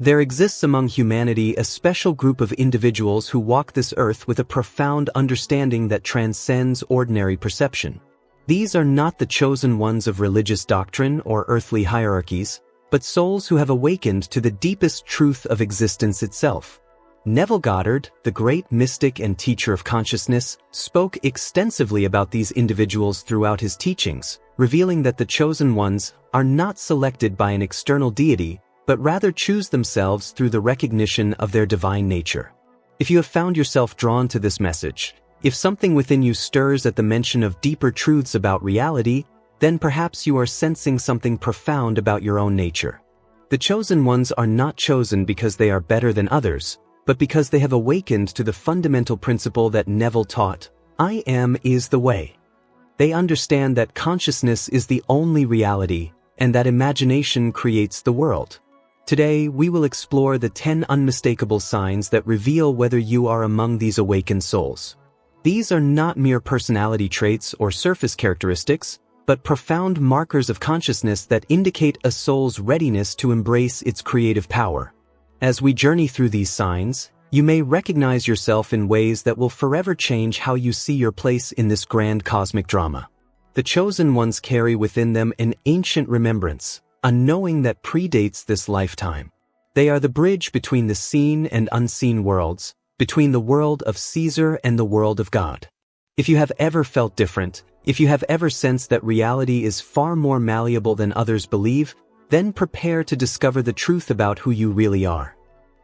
There exists among humanity a special group of individuals who walk this earth with a profound understanding that transcends ordinary perception. These are not the chosen ones of religious doctrine or earthly hierarchies, but souls who have awakened to the deepest truth of existence itself. Neville Goddard, the great mystic and teacher of consciousness, spoke extensively about these individuals throughout his teachings, revealing that the chosen ones are not selected by an external deity, but rather choose themselves through the recognition of their divine nature. If you have found yourself drawn to this message, if something within you stirs at the mention of deeper truths about reality, then perhaps you are sensing something profound about your own nature. The chosen ones are not chosen because they are better than others, but because they have awakened to the fundamental principle that Neville taught: I am is the way. They understand that consciousness is the only reality, and that imagination creates the world. Today, we will explore the 10 unmistakable signs that reveal whether you are among these awakened souls. These are not mere personality traits or surface characteristics, but profound markers of consciousness that indicate a soul's readiness to embrace its creative power. As we journey through these signs, you may recognize yourself in ways that will forever change how you see your place in this grand cosmic drama. The chosen ones carry within them an ancient remembrance, a knowing that predates this lifetime. They are the bridge between the seen and unseen worlds, between the world of Caesar and the world of God. If you have ever felt different, if you have ever sensed that reality is far more malleable than others believe, then prepare to discover the truth about who you really are.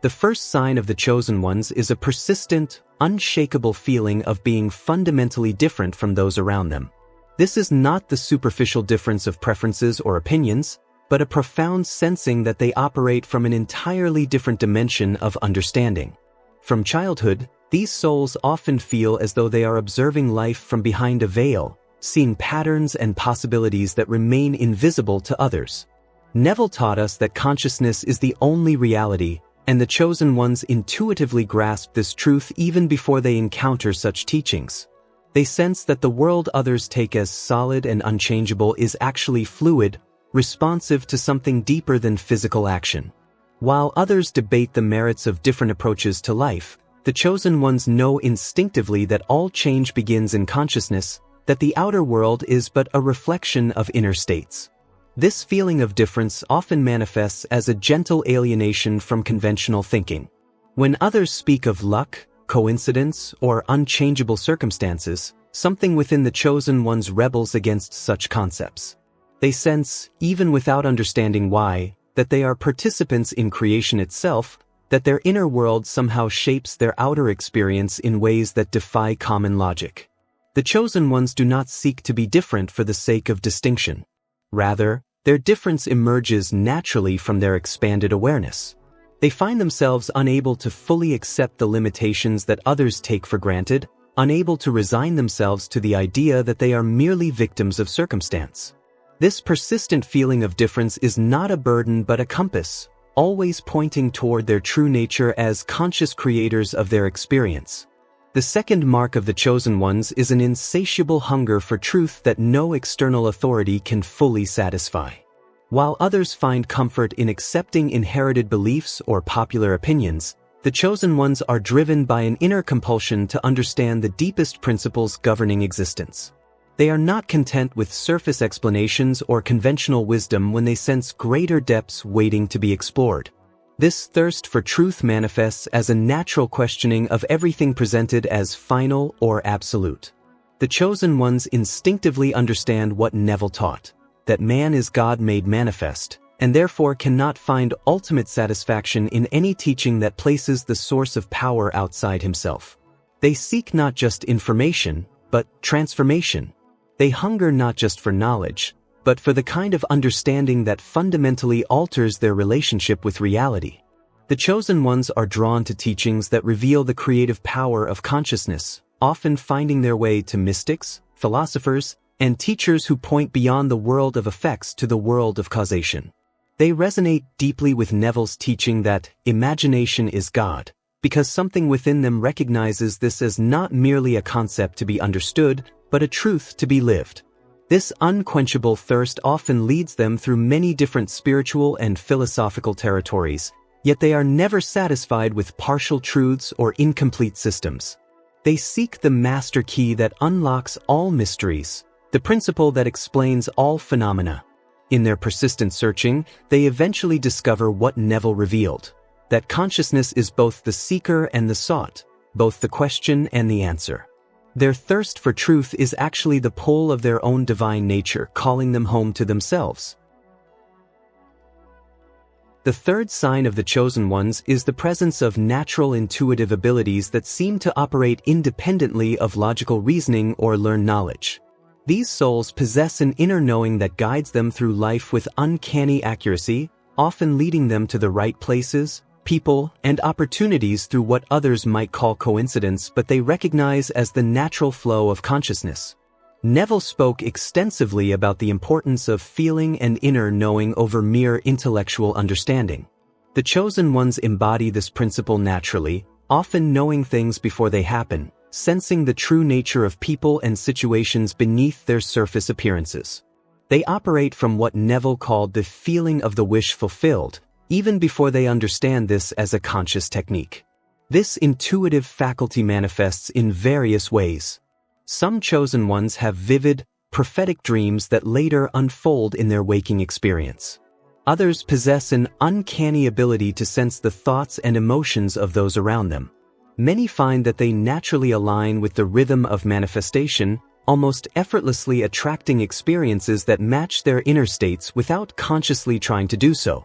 The first sign of the chosen ones is a persistent, unshakable feeling of being fundamentally different from those around them. This is not the superficial difference of preferences or opinions, but a profound sensing that they operate from an entirely different dimension of understanding. From childhood, these souls often feel as though they are observing life from behind a veil, seeing patterns and possibilities that remain invisible to others. Neville taught us that consciousness is the only reality, and the chosen ones intuitively grasp this truth even before they encounter such teachings. They sense that the world others take as solid and unchangeable is actually fluid, responsive to something deeper than physical action. While others debate the merits of different approaches to life, the chosen ones know instinctively that all change begins in consciousness, that the outer world is but a reflection of inner states. This feeling of difference often manifests as a gentle alienation from conventional thinking. When others speak of luck, coincidence, or unchangeable circumstances, something within the chosen ones rebels against such concepts. They sense, even without understanding why, that they are participants in creation itself, that their inner world somehow shapes their outer experience in ways that defy common logic. The chosen ones do not seek to be different for the sake of distinction. Rather, their difference emerges naturally from their expanded awareness. They find themselves unable to fully accept the limitations that others take for granted, unable to resign themselves to the idea that they are merely victims of circumstance. This persistent feeling of difference is not a burden but a compass, always pointing toward their true nature as conscious creators of their experience. The second mark of the chosen ones is an insatiable hunger for truth that no external authority can fully satisfy. While others find comfort in accepting inherited beliefs or popular opinions, the chosen ones are driven by an inner compulsion to understand the deepest principles governing existence. They are not content with surface explanations or conventional wisdom when they sense greater depths waiting to be explored. This thirst for truth manifests as a natural questioning of everything presented as final or absolute. The chosen ones instinctively understand what Neville taught, that man is God made manifest, and therefore cannot find ultimate satisfaction in any teaching that places the source of power outside himself. They seek not just information, but transformation. They hunger not just for knowledge, but for the kind of understanding that fundamentally alters their relationship with reality. The chosen ones are drawn to teachings that reveal the creative power of consciousness, often finding their way to mystics, philosophers, and teachers who point beyond the world of effects to the world of causation. They resonate deeply with Neville's teaching that imagination is God, because something within them recognizes this as not merely a concept to be understood, but a truth to be lived. This unquenchable thirst often leads them through many different spiritual and philosophical territories, Yet they are never satisfied with partial truths or incomplete systems. They seek the master key that unlocks all mysteries, the principle that explains all phenomena. In their persistent searching, they eventually discover what Neville revealed, that consciousness is both the seeker and the sought, both the question and the answer. Their thirst for truth is actually the pull of their own divine nature calling them home to themselves. The third sign of the chosen ones is the presence of natural intuitive abilities that seem to operate independently of logical reasoning or learned knowledge. These souls possess an inner knowing that guides them through life with uncanny accuracy, often leading them to the right places, people, and opportunities through what others might call coincidence but they recognize as the natural flow of consciousness. Neville spoke extensively about the importance of feeling and inner knowing over mere intellectual understanding. The chosen ones embody this principle naturally, often knowing things before they happen, sensing the true nature of people and situations beneath their surface appearances. They operate from what Neville called the feeling of the wish fulfilled, even before they understand this as a conscious technique. This intuitive faculty manifests in various ways. Some chosen ones have vivid, prophetic dreams that later unfold in their waking experience. Others possess an uncanny ability to sense the thoughts and emotions of those around them. Many find that they naturally align with the rhythm of manifestation, almost effortlessly attracting experiences that match their inner states without consciously trying to do so.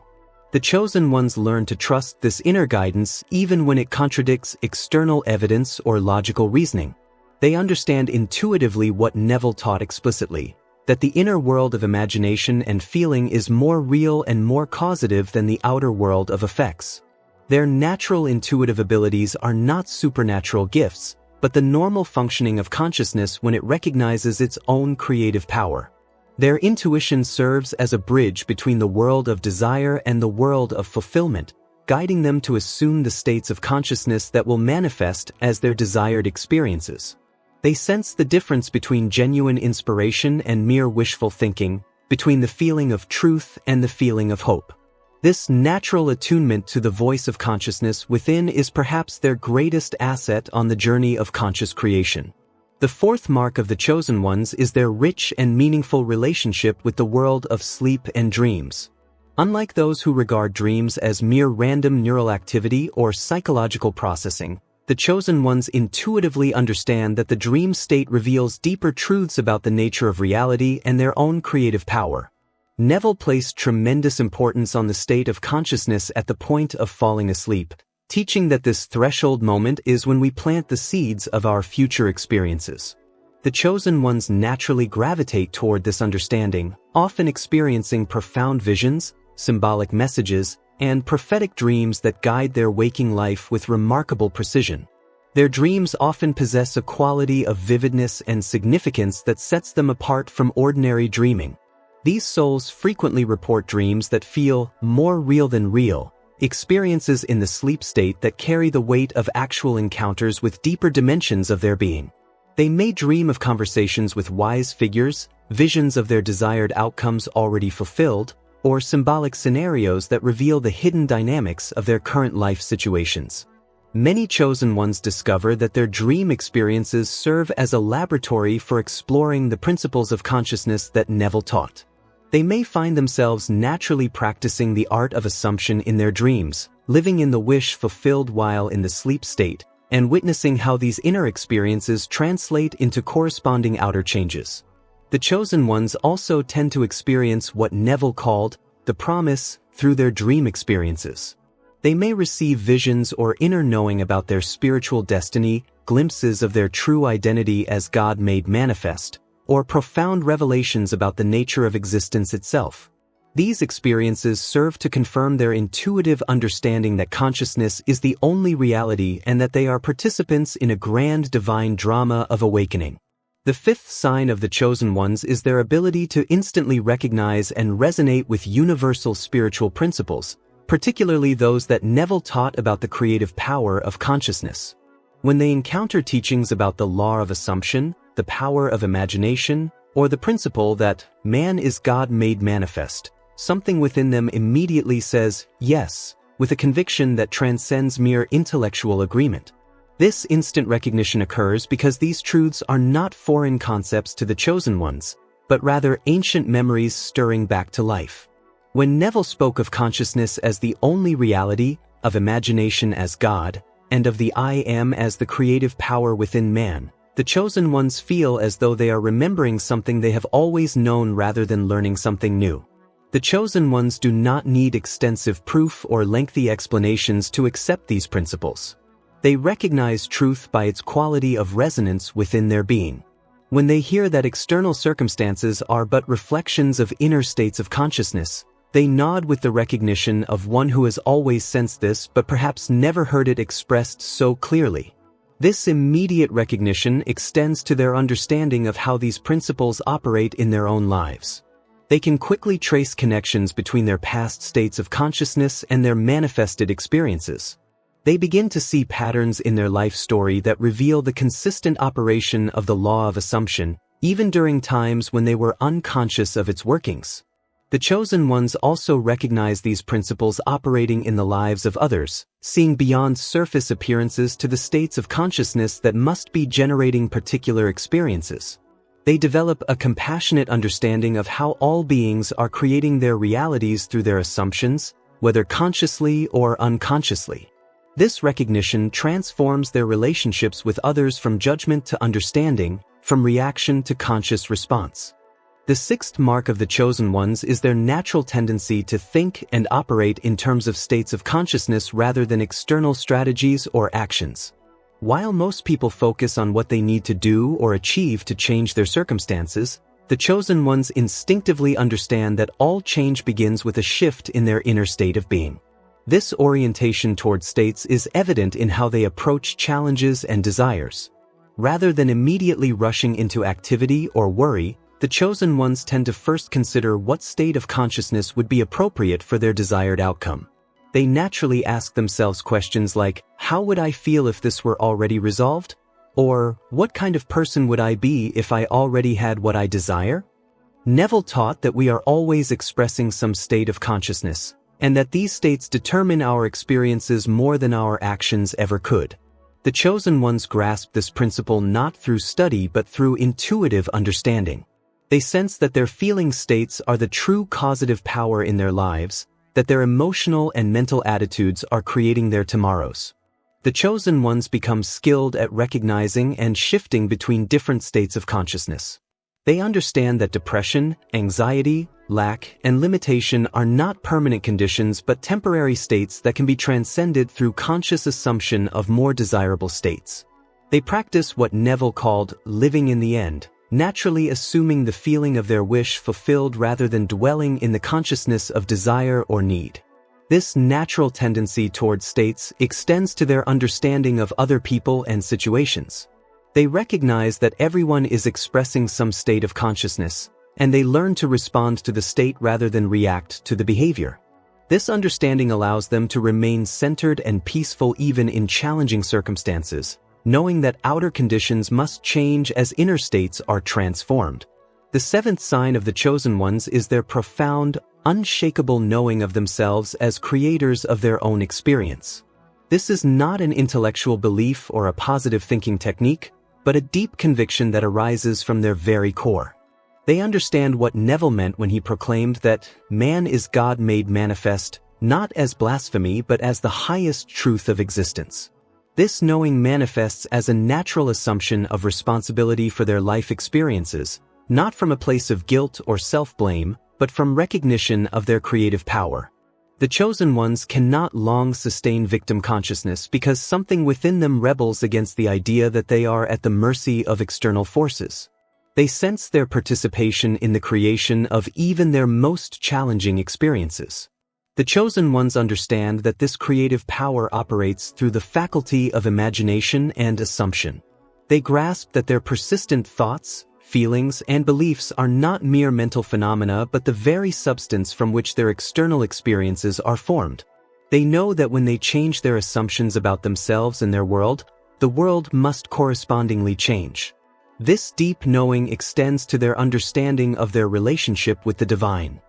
The chosen ones learn to trust this inner guidance even when it contradicts external evidence or logical reasoning. They understand intuitively what Neville taught explicitly, that the inner world of imagination and feeling is more real and more causative than the outer world of effects. Their natural intuitive abilities are not supernatural gifts, but the normal functioning of consciousness when it recognizes its own creative power. Their intuition serves as a bridge between the world of desire and the world of fulfillment, guiding them to assume the states of consciousness that will manifest as their desired experiences. They sense the difference between genuine inspiration and mere wishful thinking, between the feeling of truth and the feeling of hope. This natural attunement to the voice of consciousness within is perhaps their greatest asset on the journey of conscious creation. The fourth mark of the chosen ones is their rich and meaningful relationship with the world of sleep and dreams. Unlike those who regard dreams as mere random neural activity or psychological processing, the chosen ones intuitively understand that the dream state reveals deeper truths about the nature of reality and their own creative power. Neville placed tremendous importance on the state of consciousness at the point of falling asleep, teaching that this threshold moment is when we plant the seeds of our future experiences. The chosen ones naturally gravitate toward this understanding, often experiencing profound visions, symbolic messages, and prophetic dreams that guide their waking life with remarkable precision. Their dreams often possess a quality of vividness and significance that sets them apart from ordinary dreaming. These souls frequently report dreams that feel more real than real, experiences in the sleep state that carry the weight of actual encounters with deeper dimensions of their being. They may dream of conversations with wise figures, visions of their desired outcomes already fulfilled, or symbolic scenarios that reveal the hidden dynamics of their current life situations. Many chosen ones discover that their dream experiences serve as a laboratory for exploring the principles of consciousness that Neville taught. They may find themselves naturally practicing the art of assumption in their dreams, living in the wish fulfilled while in the sleep state, and witnessing how these inner experiences translate into corresponding outer changes. The chosen ones also tend to experience what Neville called the promise through their dream experiences. They may receive visions or inner knowing about their spiritual destiny, glimpses of their true identity as God made manifest, or profound revelations about the nature of existence itself. These experiences serve to confirm their intuitive understanding that consciousness is the only reality and that they are participants in a grand divine drama of awakening. The fifth sign of the chosen ones is their ability to instantly recognize and resonate with universal spiritual principles, particularly those that Neville taught about the creative power of consciousness. When they encounter teachings about the law of assumption, the power of imagination, or the principle that man is God made manifest, something within them immediately says, yes, with a conviction that transcends mere intellectual agreement. This instant recognition occurs because these truths are not foreign concepts to the chosen ones, but rather ancient memories stirring back to life. When Neville spoke of consciousness as the only reality, of imagination as God, and of the I Am as the creative power within man, the chosen ones feel as though they are remembering something they have always known rather than learning something new. The chosen ones do not need extensive proof or lengthy explanations to accept these principles. They recognize truth by its quality of resonance within their being. When they hear that external circumstances are but reflections of inner states of consciousness, they nod with the recognition of one who has always sensed this but perhaps never heard it expressed so clearly. This immediate recognition extends to their understanding of how these principles operate in their own lives. They can quickly trace connections between their past states of consciousness and their manifested experiences. They begin to see patterns in their life story that reveal the consistent operation of the law of assumption, even during times when they were unconscious of its workings. The chosen ones also recognize these principles operating in the lives of others, seeing beyond surface appearances to the states of consciousness that must be generating particular experiences. They develop a compassionate understanding of how all beings are creating their realities through their assumptions, whether consciously or unconsciously. This recognition transforms their relationships with others from judgment to understanding, from reaction to conscious response. The sixth mark of the chosen ones is their natural tendency to think and operate in terms of states of consciousness rather than external strategies or actions. While most people focus on what they need to do or achieve to change their circumstances, the chosen ones instinctively understand that all change begins with a shift in their inner state of being. This orientation toward states is evident in how they approach challenges and desires. Rather than immediately rushing into activity or worry, the chosen ones tend to first consider what state of consciousness would be appropriate for their desired outcome. They naturally ask themselves questions like, how would I feel if this were already resolved? Or, what kind of person would I be if I already had what I desire? Neville taught that we are always expressing some state of consciousness, and that these states determine our experiences more than our actions ever could. The chosen ones grasp this principle not through study but through intuitive understanding. They sense that their feeling states are the true causative power in their lives, that their emotional and mental attitudes are creating their tomorrows. The chosen ones become skilled at recognizing and shifting between different states of consciousness. They understand that depression, anxiety, lack, and limitation are not permanent conditions but temporary states that can be transcended through conscious assumption of more desirable states. They practice what Neville called living in the end, naturally assuming the feeling of their wish fulfilled rather than dwelling in the consciousness of desire or need. This natural tendency toward states extends to their understanding of other people and situations. They recognize that everyone is expressing some state of consciousness, and they learn to respond to the state rather than react to the behavior. This understanding allows them to remain centered and peaceful even in challenging circumstances, knowing that outer conditions must change as inner states are transformed. The seventh sign of the chosen ones is their profound, unshakable knowing of themselves as creators of their own experience. This is not an intellectual belief or a positive thinking technique, but a deep conviction that arises from their very core. They understand what Neville meant when he proclaimed that man is God made manifest, not as blasphemy but as the highest truth of existence. This knowing manifests as a natural assumption of responsibility for their life experiences, not from a place of guilt or self-blame, but from recognition of their creative power. The chosen ones cannot long sustain victim consciousness because something within them rebels against the idea that they are at the mercy of external forces. They sense their participation in the creation of even their most challenging experiences. The chosen ones understand that this creative power operates through the faculty of imagination and assumption. They grasp that their persistent thoughts, feelings, and beliefs are not mere mental phenomena but the very substance from which their external experiences are formed. They know that when they change their assumptions about themselves and their world, the world must correspondingly change. This deep knowing extends to their understanding of their relationship with the divine.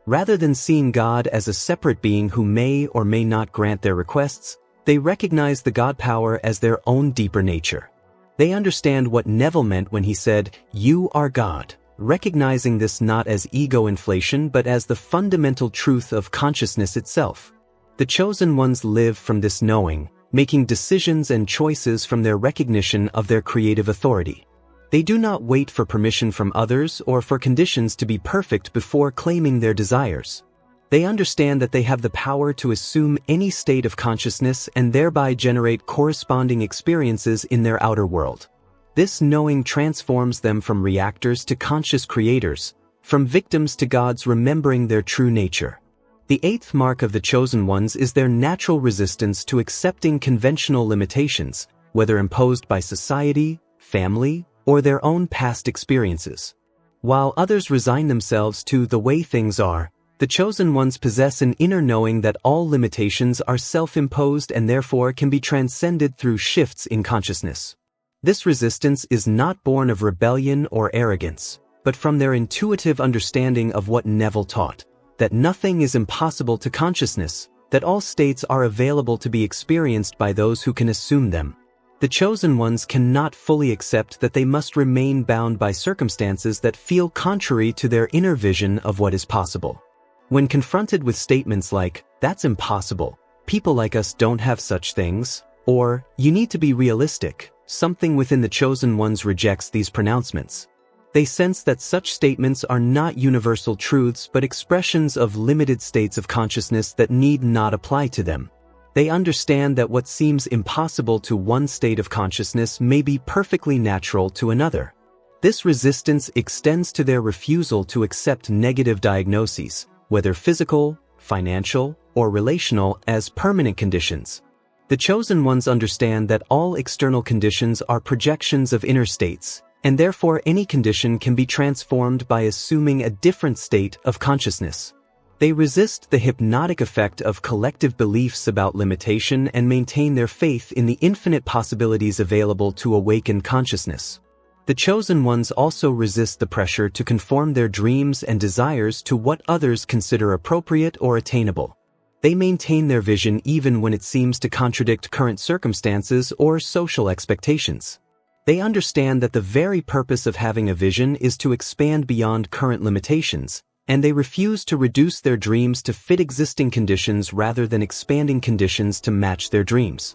Rather than seeing God as a separate being who may or may not grant their requests, they recognize the God power as their own deeper nature. They understand what Neville meant when he said, "You are God," recognizing this not as ego inflation but as the fundamental truth of consciousness itself. The chosen ones live from this knowing, making decisions and choices from their recognition of their creative authority. They do not wait for permission from others or for conditions to be perfect before claiming their desires. They understand that they have the power to assume any state of consciousness and thereby generate corresponding experiences in their outer world. This knowing transforms them from reactors to conscious creators, from victims to gods remembering their true nature. The eighth mark of the chosen ones is their natural resistance to accepting conventional limitations, whether imposed by society, family, or their own past experiences. While others resign themselves to the way things are, the chosen ones possess an inner knowing that all limitations are self-imposed and therefore can be transcended through shifts in consciousness. This resistance is not born of rebellion or arrogance, but from their intuitive understanding of what Neville taught, that nothing is impossible to consciousness, that all states are available to be experienced by those who can assume them. The chosen ones cannot fully accept that they must remain bound by circumstances that feel contrary to their inner vision of what is possible. When confronted with statements like, "That's impossible," "People like us don't have such things," or "You need to be realistic," something within the chosen ones rejects these pronouncements. They sense that such statements are not universal truths but expressions of limited states of consciousness that need not apply to them. They understand that what seems impossible to one state of consciousness may be perfectly natural to another. This resistance extends to their refusal to accept negative diagnoses, whether physical, financial, or relational, as permanent conditions. The chosen ones understand that all external conditions are projections of inner states, and therefore any condition can be transformed by assuming a different state of consciousness. They resist the hypnotic effect of collective beliefs about limitation and maintain their faith in the infinite possibilities available to awakened consciousness. The chosen ones also resist the pressure to conform their dreams and desires to what others consider appropriate or attainable. They maintain their vision even when it seems to contradict current circumstances or social expectations. They understand that the very purpose of having a vision is to expand beyond current limitations, and they refuse to reduce their dreams to fit existing conditions rather than expanding conditions to match their dreams.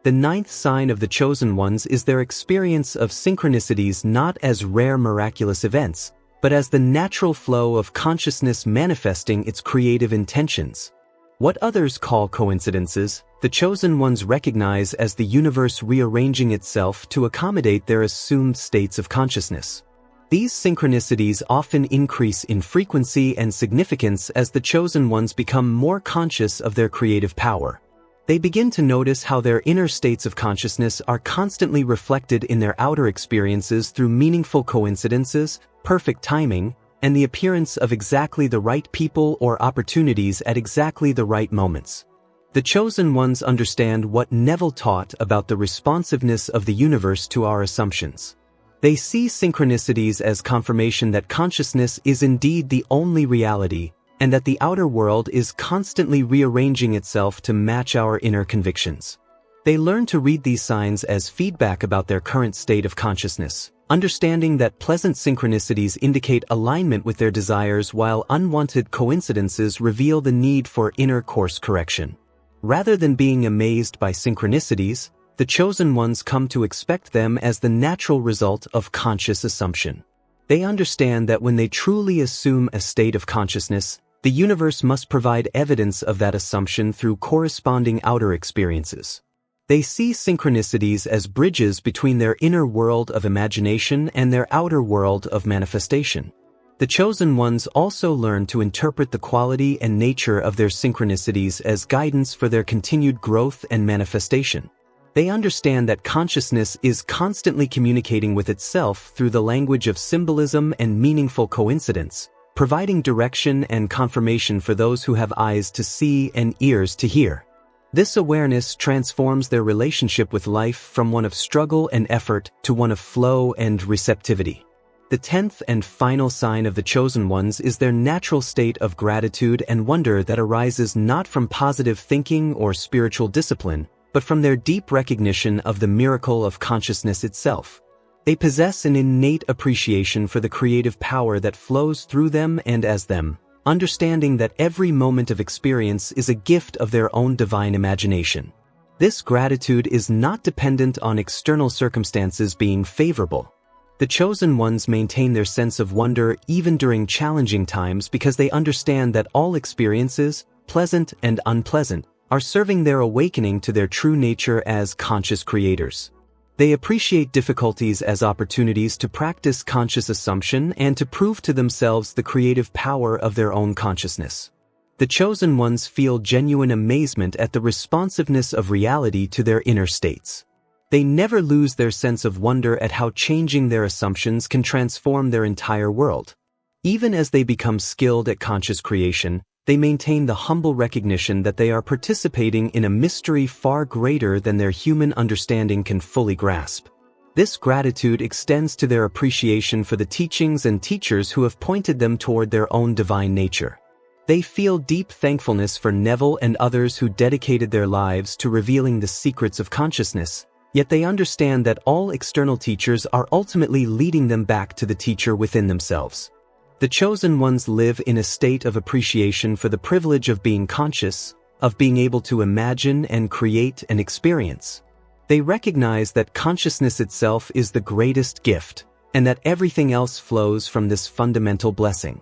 The ninth sign of the chosen ones is their experience of synchronicities not as rare miraculous events, but as the natural flow of consciousness manifesting its creative intentions. What others call coincidences, the chosen ones recognize as the universe rearranging itself to accommodate their assumed states of consciousness. These synchronicities often increase in frequency and significance as the chosen ones become more conscious of their creative power. They begin to notice how their inner states of consciousness are constantly reflected in their outer experiences through meaningful coincidences, perfect timing, and the appearance of exactly the right people or opportunities at exactly the right moments. The chosen ones understand what Neville taught about the responsiveness of the universe to our assumptions. They see synchronicities as confirmation that consciousness is indeed the only reality, and that the outer world is constantly rearranging itself to match our inner convictions. They learn to read these signs as feedback about their current state of consciousness, understanding that pleasant synchronicities indicate alignment with their desires while unwanted coincidences reveal the need for inner course correction. Rather than being amazed by synchronicities, the chosen ones come to expect them as the natural result of conscious assumption. They understand that when they truly assume a state of consciousness, the universe must provide evidence of that assumption through corresponding outer experiences. They see synchronicities as bridges between their inner world of imagination and their outer world of manifestation. The chosen ones also learn to interpret the quality and nature of their synchronicities as guidance for their continued growth and manifestation. They understand that consciousness is constantly communicating with itself through the language of symbolism and meaningful coincidence, providing direction and confirmation for those who have eyes to see and ears to hear. This awareness transforms their relationship with life from one of struggle and effort to one of flow and receptivity. The 10th and final sign of the chosen ones is their natural state of gratitude and wonder that arises not from positive thinking or spiritual discipline, but from their deep recognition of the miracle of consciousness itself. They possess an innate appreciation for the creative power that flows through them and as them, understanding that every moment of experience is a gift of their own divine imagination. This gratitude is not dependent on external circumstances being favorable. The chosen ones maintain their sense of wonder even during challenging times because they understand that all experiences, pleasant and unpleasant, are serving their awakening to their true nature as conscious creators. They appreciate difficulties as opportunities to practice conscious assumption and to prove to themselves the creative power of their own consciousness. The chosen ones feel genuine amazement at the responsiveness of reality to their inner states. They never lose their sense of wonder at how changing their assumptions can transform their entire world. Even as they become skilled at conscious creation, they maintain the humble recognition that they are participating in a mystery far greater than their human understanding can fully grasp. This gratitude extends to their appreciation for the teachings and teachers who have pointed them toward their own divine nature. They feel deep thankfulness for Neville and others who dedicated their lives to revealing the secrets of consciousness. Yet they understand that all external teachers are ultimately leading them back to the teacher within themselves. The chosen ones live in a state of appreciation for the privilege of being conscious, of being able to imagine and create an experience. They recognize that consciousness itself is the greatest gift, and that everything else flows from this fundamental blessing.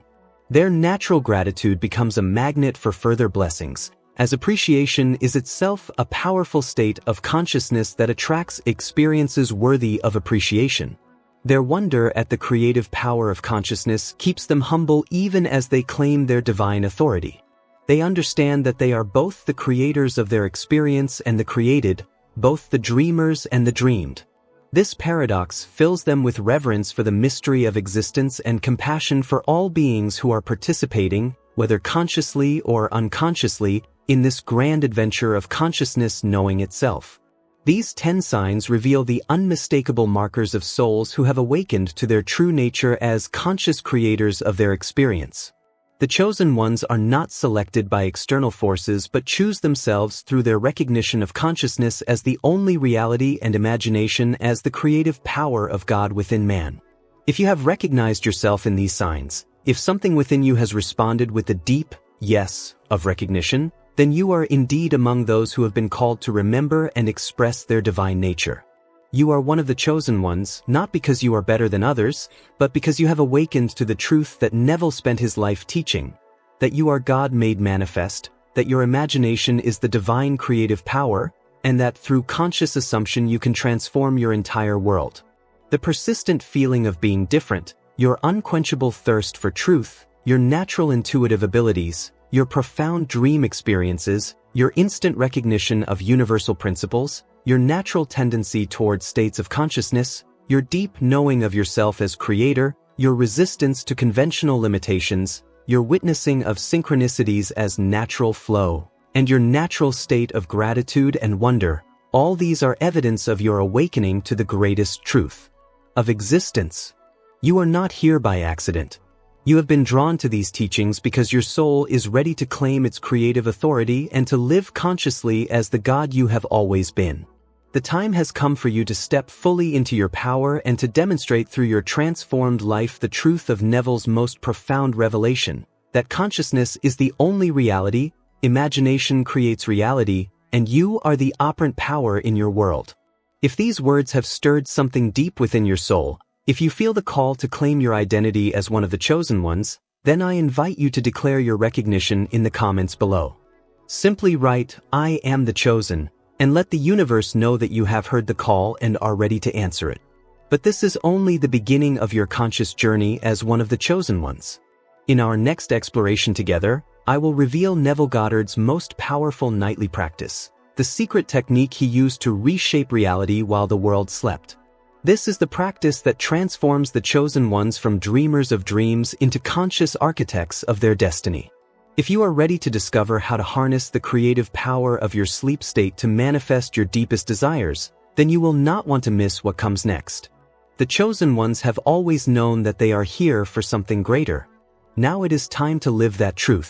Their natural gratitude becomes a magnet for further blessings, as appreciation is itself a powerful state of consciousness that attracts experiences worthy of appreciation. Their wonder at the creative power of consciousness keeps them humble even as they claim their divine authority. They understand that they are both the creators of their experience and the created, both the dreamers and the dreamed. This paradox fills them with reverence for the mystery of existence and compassion for all beings who are participating, whether consciously or unconsciously, in this grand adventure of consciousness knowing itself. These 10 signs reveal the unmistakable markers of souls who have awakened to their true nature as conscious creators of their experience. The chosen ones are not selected by external forces but choose themselves through their recognition of consciousness as the only reality and imagination as the creative power of God within man. If you have recognized yourself in these signs, if something within you has responded with a deep yes of recognition, then you are indeed among those who have been called to remember and express their divine nature. You are one of the chosen ones, not because you are better than others, but because you have awakened to the truth that Neville spent his life teaching, that you are God made manifest, that your imagination is the divine creative power, and that through conscious assumption you can transform your entire world. The persistent feeling of being different, your unquenchable thirst for truth, your natural intuitive abilities, your profound dream experiences, your instant recognition of universal principles, your natural tendency toward states of consciousness, your deep knowing of yourself as creator, your resistance to conventional limitations, your witnessing of synchronicities as natural flow, and your natural state of gratitude and wonder, all these are evidence of your awakening to the greatest truth of existence. You are not here by accident. You have been drawn to these teachings because your soul is ready to claim its creative authority and to live consciously as the God you have always been. The time has come for you to step fully into your power and to demonstrate through your transformed life the truth of Neville's most profound revelation, that consciousness is the only reality, imagination creates reality, and you are the operant power in your world. If these words have stirred something deep within your soul, if you feel the call to claim your identity as one of the chosen ones, then I invite you to declare your recognition in the comments below. Simply write, "I am the chosen," and let the universe know that you have heard the call and are ready to answer it. But this is only the beginning of your conscious journey as one of the chosen ones. In our next exploration together, I will reveal Neville Goddard's most powerful nightly practice, the secret technique he used to reshape reality while the world slept. This is the practice that transforms the chosen ones from dreamers of dreams into conscious architects of their destiny. If you are ready to discover how to harness the creative power of your sleep state to manifest your deepest desires, then you will not want to miss what comes next. The chosen ones have always known that they are here for something greater. Now it is time to live that truth.